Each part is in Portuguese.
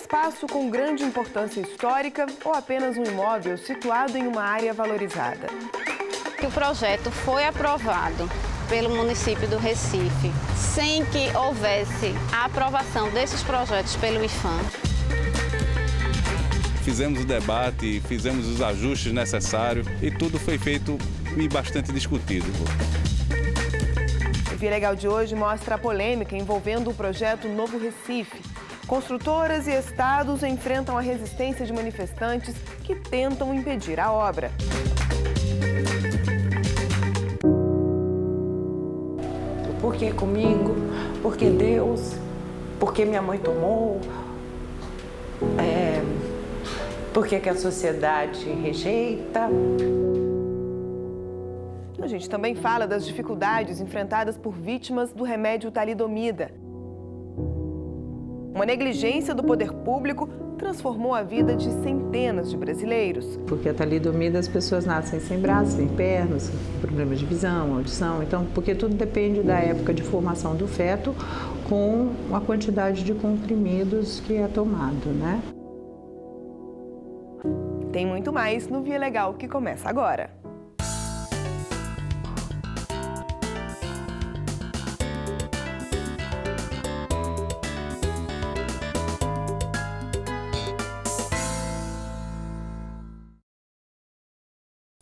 espaço com grande importância histórica ou apenas um imóvel situado em uma área valorizada? O projeto foi aprovado pelo município do Recife, sem que houvesse a aprovação desses projetos pelo IPHAN. Fizemos o debate, fizemos os ajustes necessários e tudo foi feito e bastante discutido. O Via Legal de hoje mostra a polêmica envolvendo o projeto Novo Recife. Construtoras e estados enfrentam a resistência de manifestantes que tentam impedir a obra. Por que comigo? Por que Deus? Por que minha mãe tomou? Por que a sociedade rejeita? A gente também fala das dificuldades enfrentadas por vítimas do remédio talidomida. Uma negligência do poder público transformou a vida de centenas de brasileiros. Porque a talidomida as pessoas nascem sem braços, sem pernas, problemas de visão, audição. Então, porque tudo depende da época de formação do feto com a quantidade de comprimidos que é tomado, né? Tem muito mais no Via Legal que começa agora.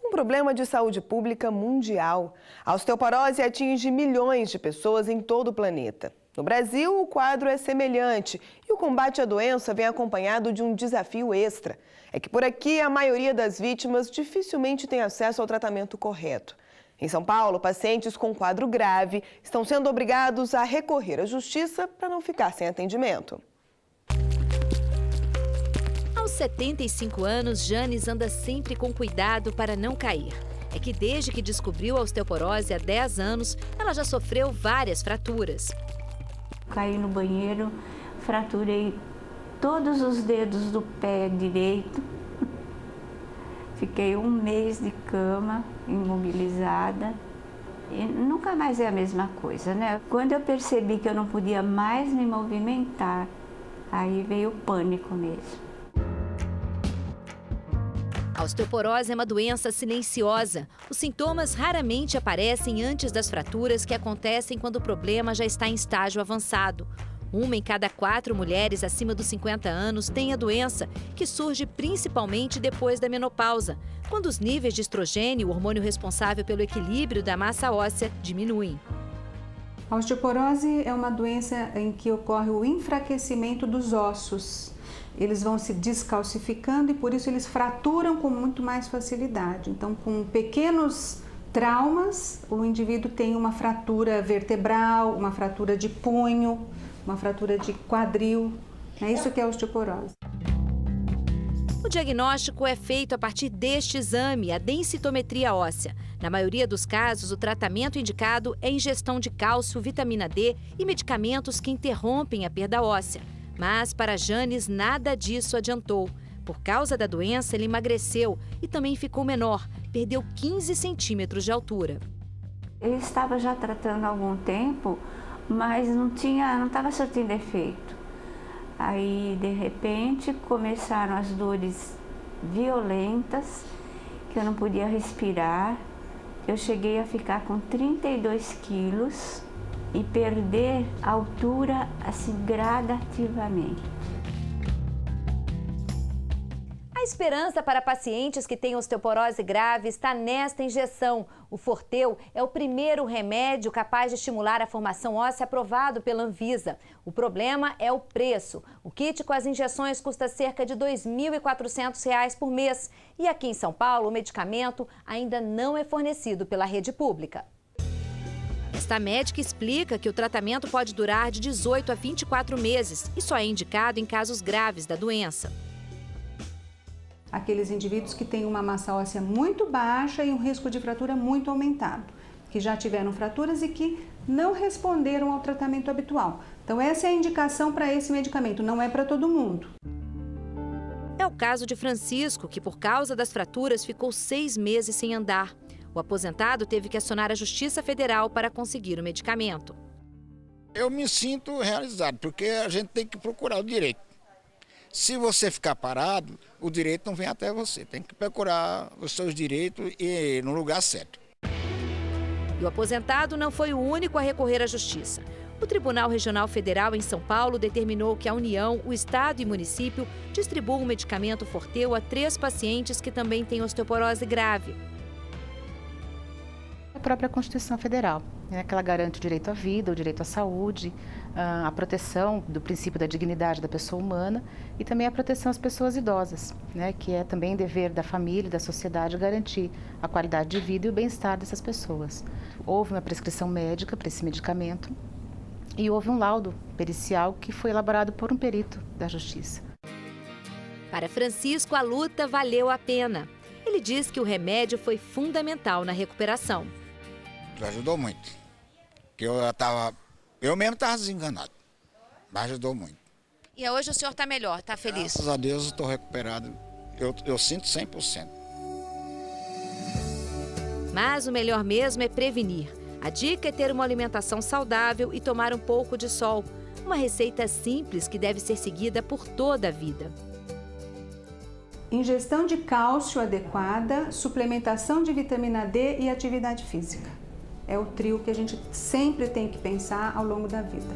Um problema de saúde pública mundial. A osteoporose atinge milhões de pessoas em todo o planeta. No Brasil, o quadro é semelhante e o combate à doença vem acompanhado de um desafio extra. É que por aqui a maioria das vítimas dificilmente tem acesso ao tratamento correto. Em São Paulo, pacientes com quadro grave estão sendo obrigados a recorrer à justiça para não ficar sem atendimento. Aos 75 anos, Janes anda sempre com cuidado para não cair. É que desde que descobriu a osteoporose há 10 anos, ela já sofreu várias fraturas. Caí no banheiro, fraturei todos os dedos do pé direito. Fiquei 1 mês de cama, imobilizada. E nunca mais é a mesma coisa, né? Quando eu percebi que eu não podia mais me movimentar, aí veio o pânico mesmo. A osteoporose é uma doença silenciosa. Os sintomas raramente aparecem antes das fraturas que acontecem quando o problema já está em estágio avançado. 1 em cada 4 mulheres acima dos 50 anos tem a doença, que surge principalmente depois da menopausa, quando os níveis de estrogênio, o hormônio responsável pelo equilíbrio da massa óssea, diminuem. A osteoporose é uma doença em que ocorre o enfraquecimento dos ossos. Eles vão se descalcificando e por isso eles fraturam com muito mais facilidade. Então, com pequenos traumas, o indivíduo tem uma fratura vertebral, uma fratura de punho, uma fratura de quadril. É isso que é a osteoporose. O diagnóstico é feito a partir deste exame, a densitometria óssea. Na maioria dos casos, o tratamento indicado é ingestão de cálcio, vitamina D e medicamentos que interrompem a perda óssea. Mas para Janes nada disso adiantou. Por causa da doença, ele emagreceu e também ficou menor, perdeu 15 centímetros de altura. Ele estava já tratando há algum tempo, mas não estava surtindo efeito. Aí, de repente, começaram as dores violentas, que eu não podia respirar. Eu cheguei a ficar com 32 quilos e perder a altura assim gradativamente. A esperança para pacientes que têm osteoporose grave está nesta injeção. O Forteu é o primeiro remédio capaz de estimular a formação óssea aprovado pela Anvisa. O problema é o preço. O kit com as injeções custa cerca de R$ 2.400 por mês. E aqui em São Paulo, o medicamento ainda não é fornecido pela rede pública. Esta médica explica que o tratamento pode durar de 18 a 24 meses e só é indicado em casos graves da doença. Aqueles indivíduos que têm uma massa óssea muito baixa e um risco de fratura muito aumentado, que já tiveram fraturas e que não responderam ao tratamento habitual. Então essa é a indicação para esse medicamento, não é para todo mundo. É o caso de Francisco, que por causa das fraturas ficou 6 meses sem andar. O aposentado teve que acionar a Justiça Federal para conseguir o medicamento. Eu me sinto realizado, porque a gente tem que procurar o direito. Se você ficar parado, o direito não vem até você. Tem que procurar os seus direitos e no lugar certo. E o aposentado não foi o único a recorrer à justiça. O Tribunal Regional Federal em São Paulo determinou que a União, o Estado e o município distribuam o medicamento Forteu a 3 pacientes que também têm osteoporose grave. A própria Constituição Federal, né, que ela garante o direito à vida, o direito à saúde, a proteção do princípio da dignidade da pessoa humana e também a proteção às pessoas idosas, né, que é também dever da família e da sociedade garantir a qualidade de vida e o bem-estar dessas pessoas. Houve uma prescrição médica para esse medicamento e houve um laudo pericial que foi elaborado por um perito da Justiça. Para Francisco, a luta valeu a pena. Ele diz que o remédio foi fundamental na recuperação. Ajudou muito. Eu mesmo estava desenganado, mas ajudou muito. E hoje o senhor está melhor, está feliz? Graças a Deus eu estou recuperado. Eu sinto 100%. Mas o melhor mesmo é prevenir. A dica é ter uma alimentação saudável e tomar um pouco de sol. Uma receita simples que deve ser seguida por toda a vida. Ingestão de cálcio adequada, suplementação de vitamina D e atividade física. É o trio que a gente sempre tem que pensar ao longo da vida.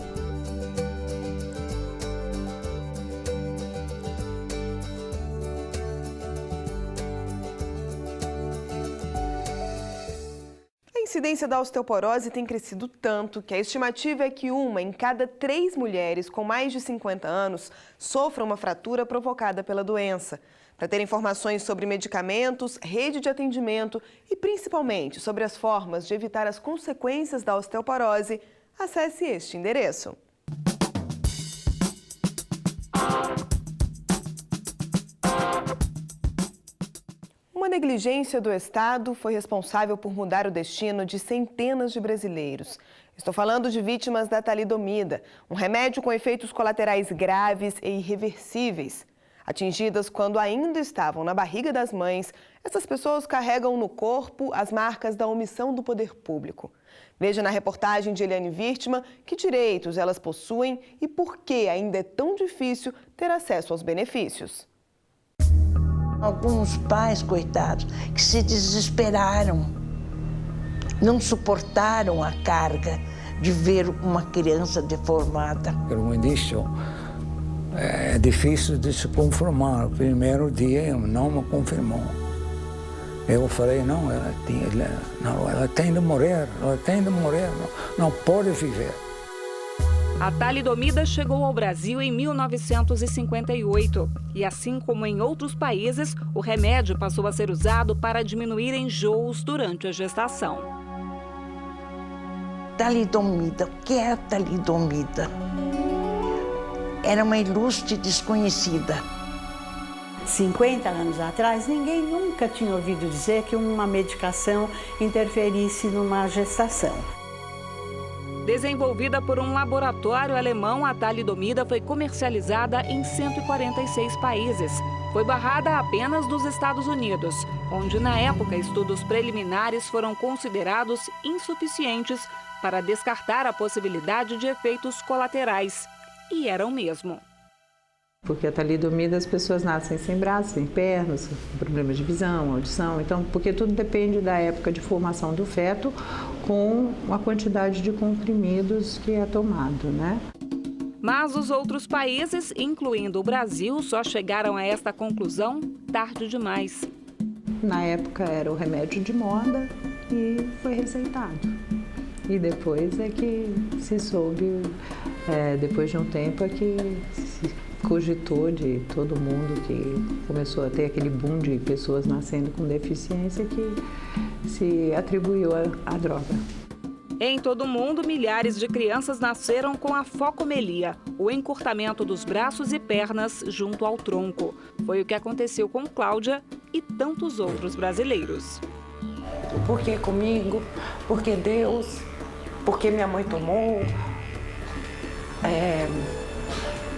A incidência da osteoporose tem crescido tanto que a estimativa é que 1 em cada 3 mulheres com mais de 50 anos sofra uma fratura provocada pela doença. Para ter informações sobre medicamentos, rede de atendimento e principalmente sobre as formas de evitar as consequências da osteoporose, acesse este endereço. Uma negligência do Estado foi responsável por mudar o destino de centenas de brasileiros. Estou falando de vítimas da talidomida, um remédio com efeitos colaterais graves e irreversíveis. Atingidas quando ainda estavam na barriga das mães, essas pessoas carregam no corpo as marcas da omissão do poder público. Veja na reportagem de Eliane Wirtman que direitos elas possuem e por que ainda é tão difícil ter acesso aos benefícios. Alguns pais, coitados, que se desesperaram, não suportaram a carga de ver uma criança deformada. No início, é difícil de se conformar. O primeiro dia não me confirmou. Eu falei, não, ela tem de morrer, não pode viver. A talidomida chegou ao Brasil em 1958 e, assim como em outros países, o remédio passou a ser usado para diminuir enjoos durante a gestação. Talidomida, o que é a talidomida? Era uma ilustre desconhecida. 50 anos atrás, ninguém nunca tinha ouvido dizer que uma medicação interferisse numa gestação. Desenvolvida por um laboratório alemão, a talidomida foi comercializada em 146 países. Foi barrada apenas nos Estados Unidos, onde na época estudos preliminares foram considerados insuficientes para descartar a possibilidade de efeitos colaterais. E eram mesmo. Porque a talidomida as pessoas nascem sem braços, sem pernas, com problemas de visão, audição, então, porque tudo depende da época de formação do feto com a quantidade de comprimidos que é tomado, né? Mas os outros países, incluindo o Brasil, só chegaram a esta conclusão tarde demais. Na época era o remédio de moda e foi receitado. E depois é que se soube, depois de um tempo, é que se cogitou de todo mundo, que começou a ter aquele boom de pessoas nascendo com deficiência, que se atribuiu à droga. Em todo o mundo, milhares de crianças nasceram com a focomelia, o encurtamento dos braços e pernas junto ao tronco. Foi o que aconteceu com Cláudia e tantos outros brasileiros. Por que comigo? Por que Deus? Por que minha mãe tomou?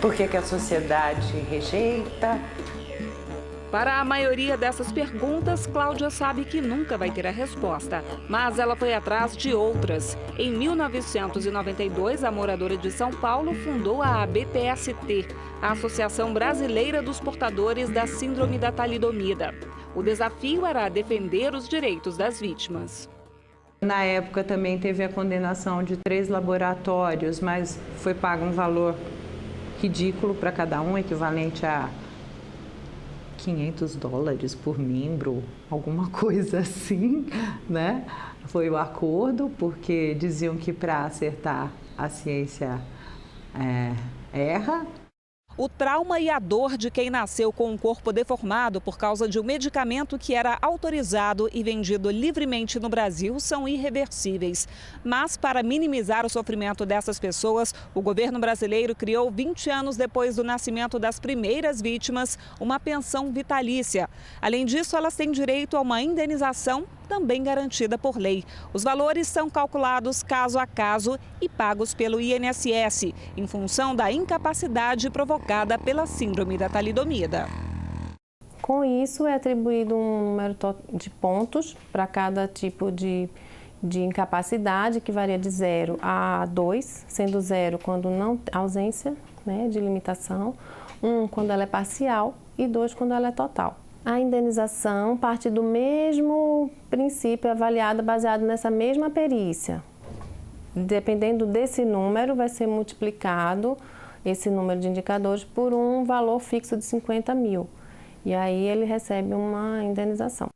Por que a sociedade rejeita? Para a maioria dessas perguntas, Cláudia sabe que nunca vai ter a resposta, mas ela foi atrás de outras. Em 1992, a moradora de São Paulo fundou a ABPST, a Associação Brasileira dos Portadores da Síndrome da Talidomida. O desafio era defender os direitos das vítimas. Na época também teve a condenação de 3 laboratórios, mas foi pago um valor ridículo para cada um, equivalente a $500 por membro, alguma coisa assim, né? Foi o acordo, porque diziam que para acertar a ciência erra. O trauma e a dor de quem nasceu com um corpo deformado por causa de um medicamento que era autorizado e vendido livremente no Brasil são irreversíveis. Mas, para minimizar o sofrimento dessas pessoas, o governo brasileiro criou, 20 anos depois do nascimento das primeiras vítimas, uma pensão vitalícia. Além disso, elas têm direito a uma indenização também garantida por lei. Os valores são calculados caso a caso e pagos pelo INSS, em função da incapacidade provocada pela síndrome da talidomida. Com isso, é atribuído um número de pontos para cada tipo de incapacidade, que varia de 0 a 2, sendo 0 quando não ausência, né, de limitação, 1 quando ela é parcial e 2 quando ela é total. A indenização parte do mesmo princípio, avaliada baseado nessa mesma perícia. Dependendo desse número, vai ser multiplicado esse número de indicadores por um valor fixo de 50 mil. E aí ele recebe uma indenização.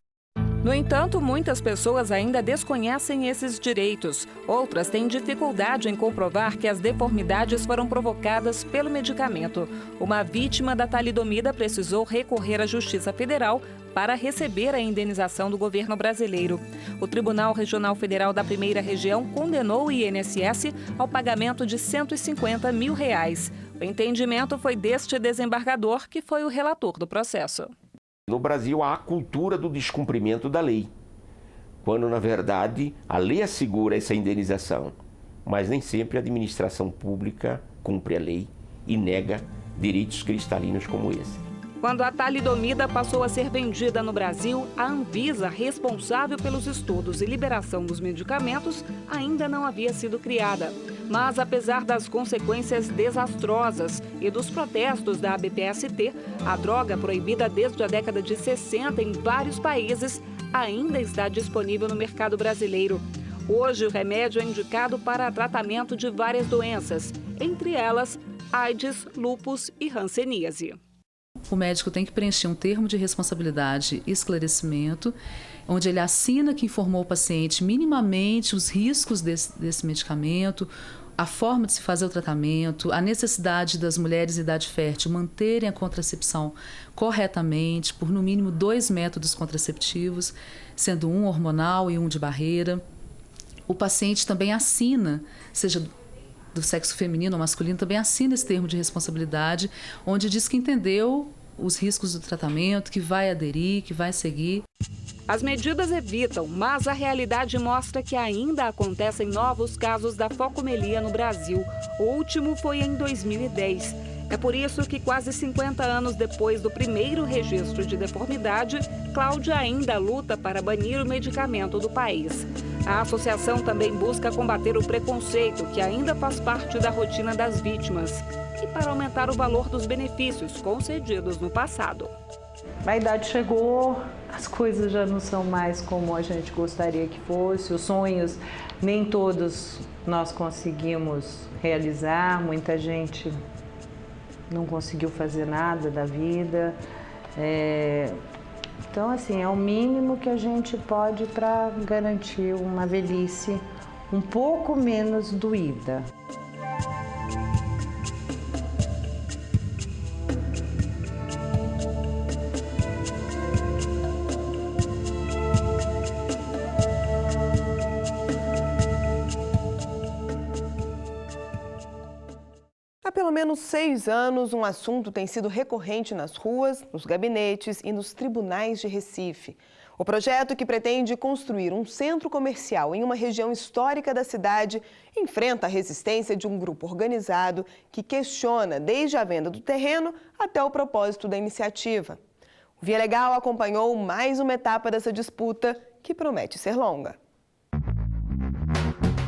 No entanto, muitas pessoas ainda desconhecem esses direitos. Outras têm dificuldade em comprovar que as deformidades foram provocadas pelo medicamento. Uma vítima da talidomida precisou recorrer à Justiça Federal para receber a indenização do governo brasileiro. O Tribunal Regional Federal da Primeira Região condenou o INSS ao pagamento de R$150 mil. O entendimento foi deste desembargador, que foi o relator do processo. No Brasil, há a cultura do descumprimento da lei, quando, na verdade, a lei assegura essa indenização, mas nem sempre a administração pública cumpre a lei e nega direitos cristalinos como esse. Quando a talidomida passou a ser vendida no Brasil, a Anvisa, responsável pelos estudos e liberação dos medicamentos, ainda não havia sido criada. Mas, apesar das consequências desastrosas e dos protestos da ABPST, a droga, proibida desde a década de 60 em vários países, ainda está disponível no mercado brasileiro. Hoje, o remédio é indicado para tratamento de várias doenças, entre elas AIDS, lúpus e hanseníase. O médico tem que preencher um termo de responsabilidade e esclarecimento, onde ele assina que informou o paciente minimamente os riscos desse medicamento, a forma de se fazer o tratamento, a necessidade das mulheres de idade fértil manterem a contracepção corretamente, por no mínimo 2 métodos contraceptivos, sendo um hormonal e um de barreira. O paciente também assina, seja do sexo feminino ou masculino, também assina esse termo de responsabilidade, onde diz que entendeu os riscos do tratamento, que vai aderir, que vai seguir. As medidas evitam, mas a realidade mostra que ainda acontecem novos casos da focomelia no Brasil. O último foi em 2010. É por isso que, quase 50 anos depois do primeiro registro de deformidade, Cláudia ainda luta para banir o medicamento do país. A associação também busca combater o preconceito, que ainda faz parte da rotina das vítimas, e para aumentar o valor dos benefícios concedidos no passado. A idade chegou, as coisas já não são mais como a gente gostaria que fosse, os sonhos nem todos nós conseguimos realizar, muita gente não conseguiu fazer nada da vida. Então, assim, é o mínimo que a gente pode para garantir uma velhice um pouco menos doída. Há pelo menos 6 anos, um assunto tem sido recorrente nas ruas, nos gabinetes e nos tribunais de Recife. O projeto, que pretende construir um centro comercial em uma região histórica da cidade, enfrenta a resistência de um grupo organizado que questiona desde a venda do terreno até o propósito da iniciativa. O Via Legal acompanhou mais uma etapa dessa disputa que promete ser longa.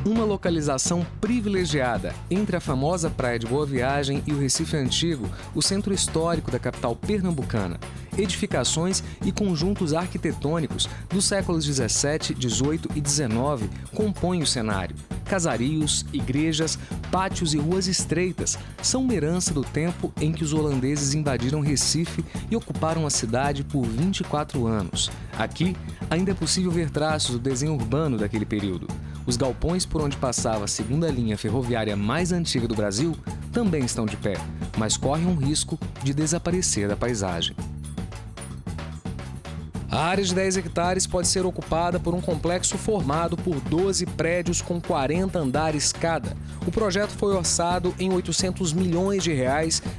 Uma localização privilegiada entre a famosa Praia de Boa Viagem e o Recife Antigo, o centro histórico da capital pernambucana. Edificações e conjuntos arquitetônicos dos séculos 17, 18 e 19 compõem o cenário. Casarios, igrejas, pátios e ruas estreitas são uma herança do tempo em que os holandeses invadiram Recife e ocuparam a cidade por 24 anos. Aqui, ainda é possível ver traços do desenho urbano daquele período. Os galpões por onde passava a segunda linha ferroviária mais antiga do Brasil também estão de pé, mas correm um risco de desaparecer da paisagem. A área de 10 hectares pode ser ocupada por um complexo formado por 12 prédios com 40 andares cada. O projeto foi orçado em R$800 milhões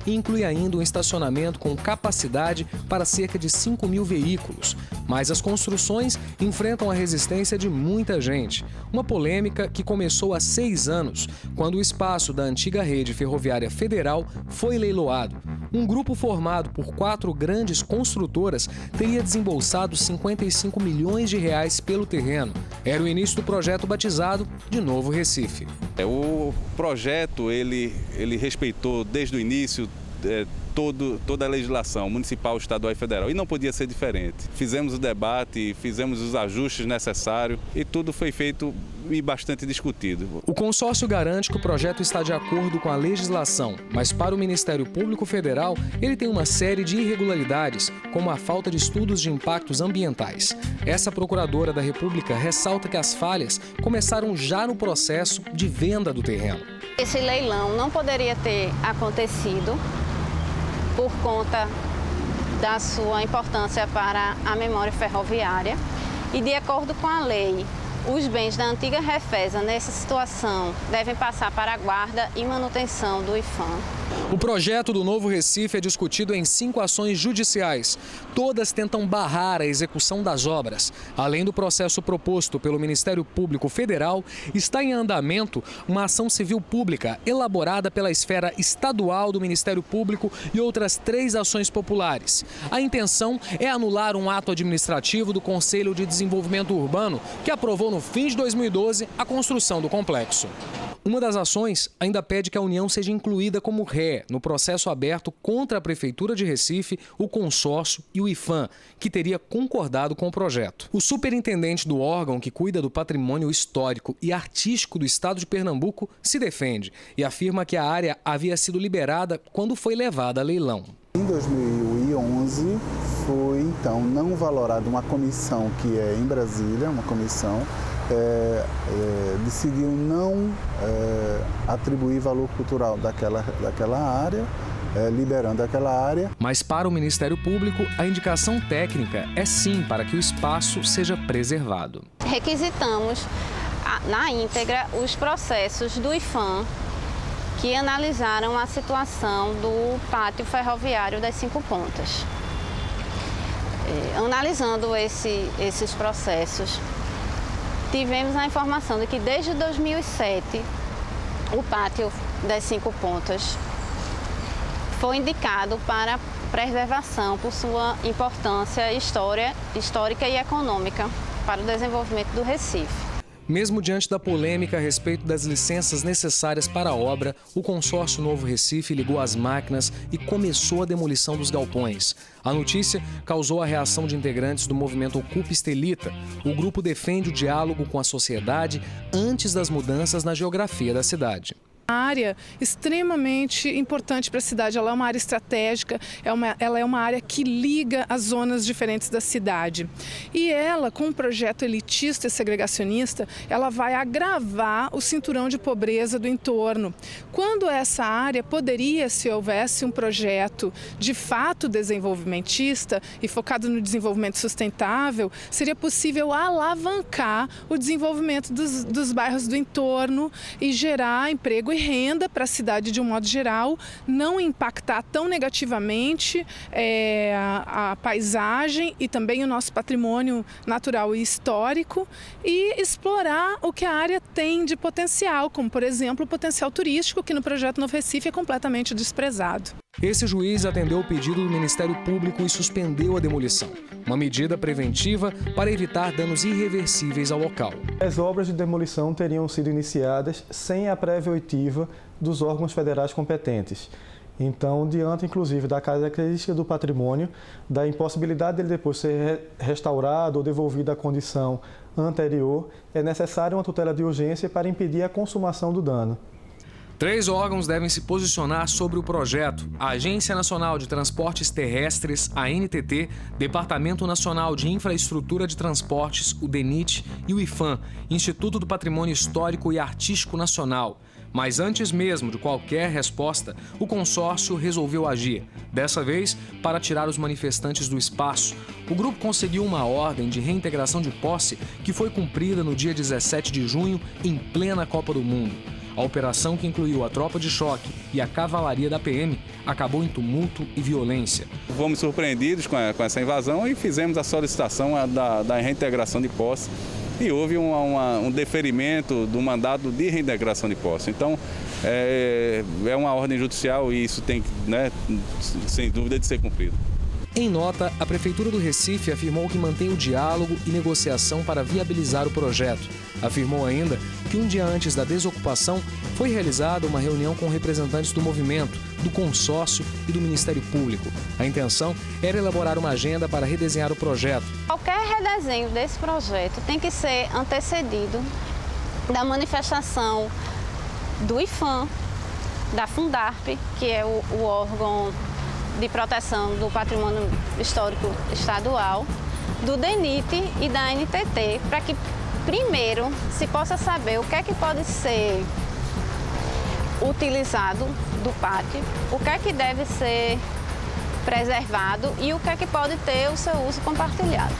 e inclui ainda um estacionamento com capacidade para cerca de 5 mil veículos. Mas as construções enfrentam a resistência de muita gente. Uma polêmica que começou há 6 anos, quando o espaço da antiga rede ferroviária federal foi leiloado. Um grupo formado por 4 grandes construtoras teria desembolsado R$55 milhões pelo terreno. Era o início do projeto batizado de Novo Recife. O projeto ele respeitou desde o início toda a legislação municipal, estadual e federal, e não podia ser diferente. Fizemos o debate, fizemos os ajustes necessários e tudo foi feito e bastante discutido. O consórcio garante que o projeto está de acordo com a legislação, mas para o Ministério Público Federal, ele tem uma série de irregularidades, como a falta de estudos de impactos ambientais. Essa procuradora da República ressalta que as falhas começaram já no processo de venda do terreno. Esse leilão não poderia ter acontecido por conta da sua importância para a memória ferroviária e, de acordo com a lei, os bens da antiga Refesa, nessa situação, devem passar para a guarda e manutenção do IPHAN. O projeto do Novo Recife é discutido em 5 ações judiciais. Todas tentam barrar a execução das obras. Além do processo proposto pelo Ministério Público Federal, está em andamento uma ação civil pública elaborada pela esfera estadual do Ministério Público e outras 3 ações populares. A intenção é anular um ato administrativo do Conselho de Desenvolvimento Urbano que aprovou no fim de 2012 a construção do complexo. Uma das ações ainda pede que a União seja incluída como ré no processo aberto contra a Prefeitura de Recife, o consórcio e o IPHAN, que teria concordado com o projeto. O superintendente do órgão que cuida do patrimônio histórico e artístico do estado de Pernambuco se defende e afirma que a área havia sido liberada quando foi levada a leilão. Em 2011 foi então não valorada uma comissão que é em Brasília, uma comissão decidiu não atribuir valor cultural daquela área, liberando aquela área. Mas para o Ministério Público, a indicação técnica é sim para que o espaço seja preservado. Requisitamos na íntegra os processos do IPHAN que analisaram a situação do pátio ferroviário das 5 Pontas. Analisando esses processos, tivemos a informação de que desde 2007 o pátio das 5 Pontas foi indicado para preservação por sua importância histórica e econômica para o desenvolvimento do Recife. Mesmo diante da polêmica a respeito das licenças necessárias para a obra, o consórcio Novo Recife ligou as máquinas e começou a demolição dos galpões. A notícia causou a reação de integrantes do movimento Ocupa Estelita. O grupo defende o diálogo com a sociedade antes das mudanças na geografia da cidade. Uma área extremamente importante para a cidade, ela é uma área estratégica, ela é uma área que liga as zonas diferentes da cidade. E ela, com um projeto elitista e segregacionista, ela vai agravar o cinturão de pobreza do entorno. Quando essa área poderia, se houvesse um projeto de fato desenvolvimentista e focado no desenvolvimento sustentável, seria possível alavancar o desenvolvimento dos bairros do entorno e gerar emprego e renda para a cidade de um modo geral, não impactar tão negativamente a paisagem e também o nosso patrimônio natural e histórico e explorar o que a área tem de potencial, como por exemplo o potencial turístico que no projeto Novo Recife é completamente desprezado. Esse juiz atendeu o pedido do Ministério Público e suspendeu a demolição, uma medida preventiva para evitar danos irreversíveis ao local. As obras de demolição teriam sido iniciadas sem a prévia oitiva dos órgãos federais competentes. Então, diante, inclusive, da característica do patrimônio, da impossibilidade dele depois ser restaurado ou devolvido à condição anterior, é necessária uma tutela de urgência para impedir a consumação do dano. 3 órgãos devem se posicionar sobre o projeto: a Agência Nacional de Transportes Terrestres, a ANTT, Departamento Nacional de Infraestrutura de Transportes, o DENIT, e o IPHAN, Instituto do Patrimônio Histórico e Artístico Nacional. Mas antes mesmo de qualquer resposta, o consórcio resolveu agir. Dessa vez, para tirar os manifestantes do espaço. O grupo conseguiu uma ordem de reintegração de posse que foi cumprida no dia 17 de junho, em plena Copa do Mundo. A operação, que incluiu a tropa de choque e a cavalaria da PM, acabou em tumulto e violência. Fomos surpreendidos com essa invasão e fizemos a solicitação da reintegração de posse. E houve um deferimento do mandado de reintegração de posse. Então, é uma ordem judicial e isso tem, sem dúvida, de ser cumprido. Em nota, a Prefeitura do Recife afirmou que mantém o diálogo e negociação para viabilizar o projeto. Afirmou ainda que um dia antes da desocupação foi realizada uma reunião com representantes do movimento, do consórcio e do Ministério Público. A intenção era elaborar uma agenda para redesenhar o projeto. Qualquer redesenho desse projeto tem que ser antecedido da manifestação do IPHAN, da Fundarp, que é o órgão de proteção do patrimônio histórico estadual, do DENIT e da NTT, para que primeiro se possa saber o que é que pode ser utilizado do pátio, o que é que deve ser preservado e o que é que pode ter o seu uso compartilhado.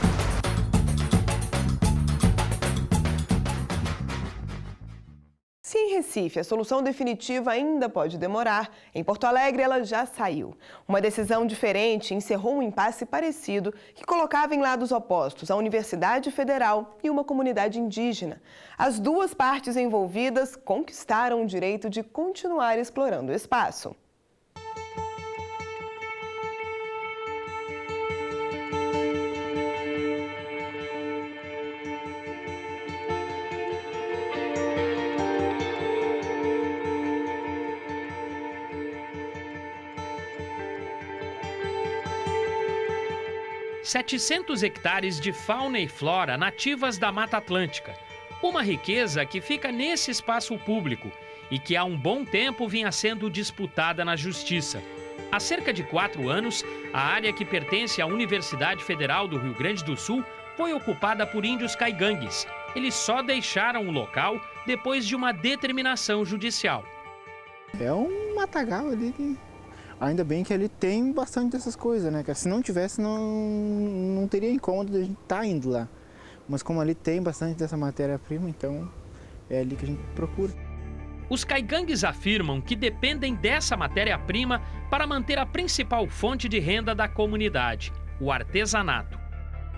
Se em Recife a solução definitiva ainda pode demorar, em Porto Alegre ela já saiu. Uma decisão diferente encerrou um impasse parecido que colocava em lados opostos a Universidade Federal e uma comunidade indígena. As duas partes envolvidas conquistaram o direito de continuar explorando o espaço. ...700 hectares de fauna e flora nativas da Mata Atlântica. Uma riqueza que fica nesse espaço público e que há um bom tempo vinha sendo disputada na Justiça. Há cerca de 4 anos, a área que pertence à Universidade Federal do Rio Grande do Sul foi ocupada por índios caigangues. Eles só deixaram o local depois de uma determinação judicial. É um matagal ali que... Ainda bem que ele tem bastante dessas coisas, né? Se não tivesse, não teria incômodo de a gente estar indo lá. Mas como ali tem bastante dessa matéria-prima, então é ali que a gente procura. Os caigangues afirmam que dependem dessa matéria-prima para manter a principal fonte de renda da comunidade, o artesanato.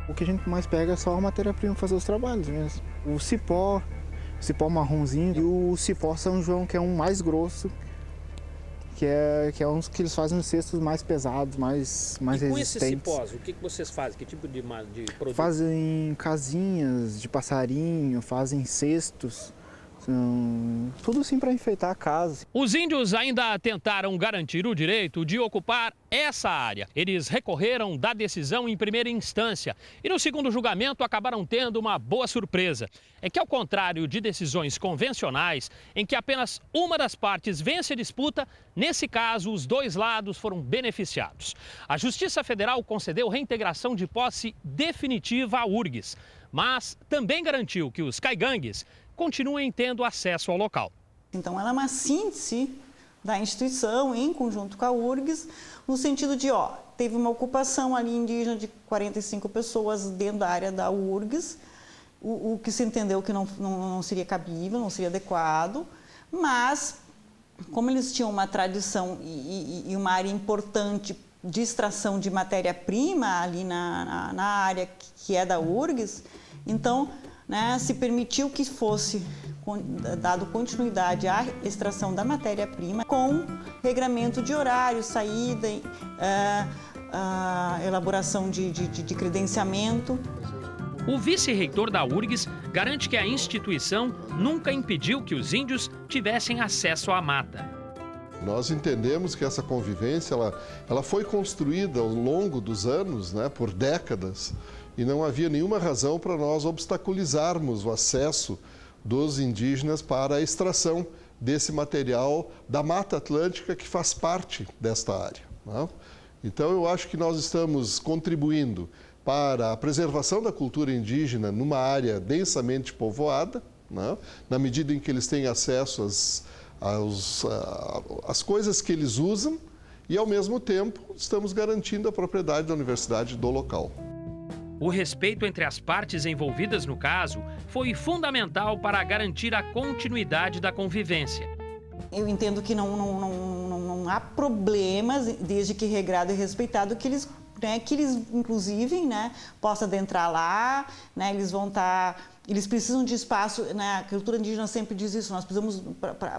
O que a gente mais pega é só a matéria-prima para fazer os trabalhos mesmo. O cipó marronzinho e o cipó São João, que é um mais grosso, que é uns que eles fazem os cestos mais pesados, mais resistentes. E com esses cipós, o que vocês fazem? Que tipo de produto? Fazem casinhas de passarinho, fazem cestos, tudo assim para enfeitar a casa. Os índios ainda tentaram garantir o direito de ocupar essa área. Eles recorreram da decisão em primeira instância e no segundo julgamento acabaram tendo uma boa surpresa. É que, ao contrário de decisões convencionais, em que apenas uma das partes vence a disputa, nesse caso os dois lados foram beneficiados. A Justiça Federal concedeu reintegração de posse definitiva à URGS, mas também garantiu que os caigangues continuem tendo acesso ao local. Então, ela é uma síntese da instituição em conjunto com a URGS, no sentido de, teve uma ocupação ali indígena de 45 pessoas dentro da área da URGS, o que se entendeu que não seria cabível, não seria adequado, mas como eles tinham uma tradição e uma área importante de extração de matéria-prima ali na área que é da URGS, então, se permitiu que fosse dado continuidade à extração da matéria-prima com regramento de horário, saída, elaboração de credenciamento. O vice-reitor da URGS garante que a instituição nunca impediu que os índios tivessem acesso à mata. Nós entendemos que essa convivência ela foi construída ao longo dos anos, né, por décadas, e não havia nenhuma razão para nós obstaculizarmos o acesso dos indígenas para a extração desse material da Mata Atlântica que faz parte desta área, né? Então eu acho que nós estamos contribuindo para a preservação da cultura indígena numa área densamente povoada, né, na medida em que eles têm acesso às coisas que eles usam e, ao mesmo tempo, estamos garantindo a propriedade da universidade do local. O respeito entre as partes envolvidas no caso foi fundamental para garantir a continuidade da convivência. Eu entendo que não há problemas, desde que regrado e respeitado, que eles inclusive, né, possam adentrar lá, né, eles precisam de espaço, né, a cultura indígena sempre diz isso, nós precisamos,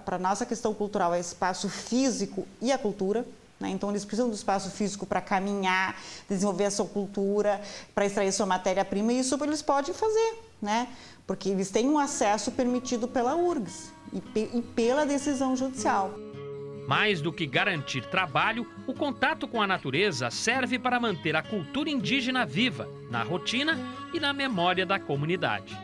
para a nossa questão cultural, é espaço físico e a cultura. Então, eles precisam do espaço físico para caminhar, desenvolver a sua cultura, para extrair sua matéria-prima, e isso eles podem fazer, né? Porque eles têm um acesso permitido pela URGS e pela decisão judicial. Mais do que garantir trabalho, o contato com a natureza serve para manter a cultura indígena viva, na rotina e na memória da comunidade.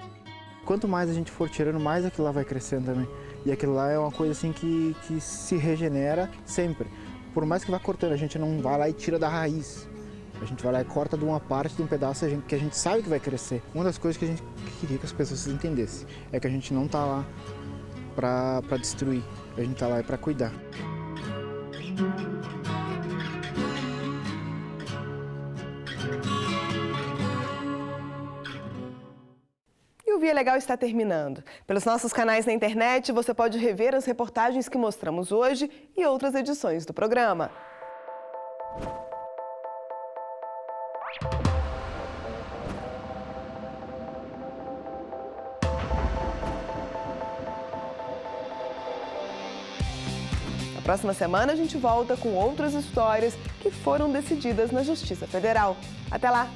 Quanto mais a gente for tirando, mais aquilo lá vai crescendo também. E aquilo lá é uma coisa assim que se regenera sempre. Por mais que vá cortando, a gente não vai lá e tira da raiz. A gente vai lá e corta de uma parte, de um pedaço que a gente sabe que vai crescer. Uma das coisas que a gente queria que as pessoas entendessem é que a gente não está lá para destruir, a gente está lá para cuidar. E o Via Legal está terminando. Pelos nossos canais na internet, você pode rever as reportagens que mostramos hoje e outras edições do programa. Na próxima semana, a gente volta com outras histórias que foram decididas na Justiça Federal. Até lá!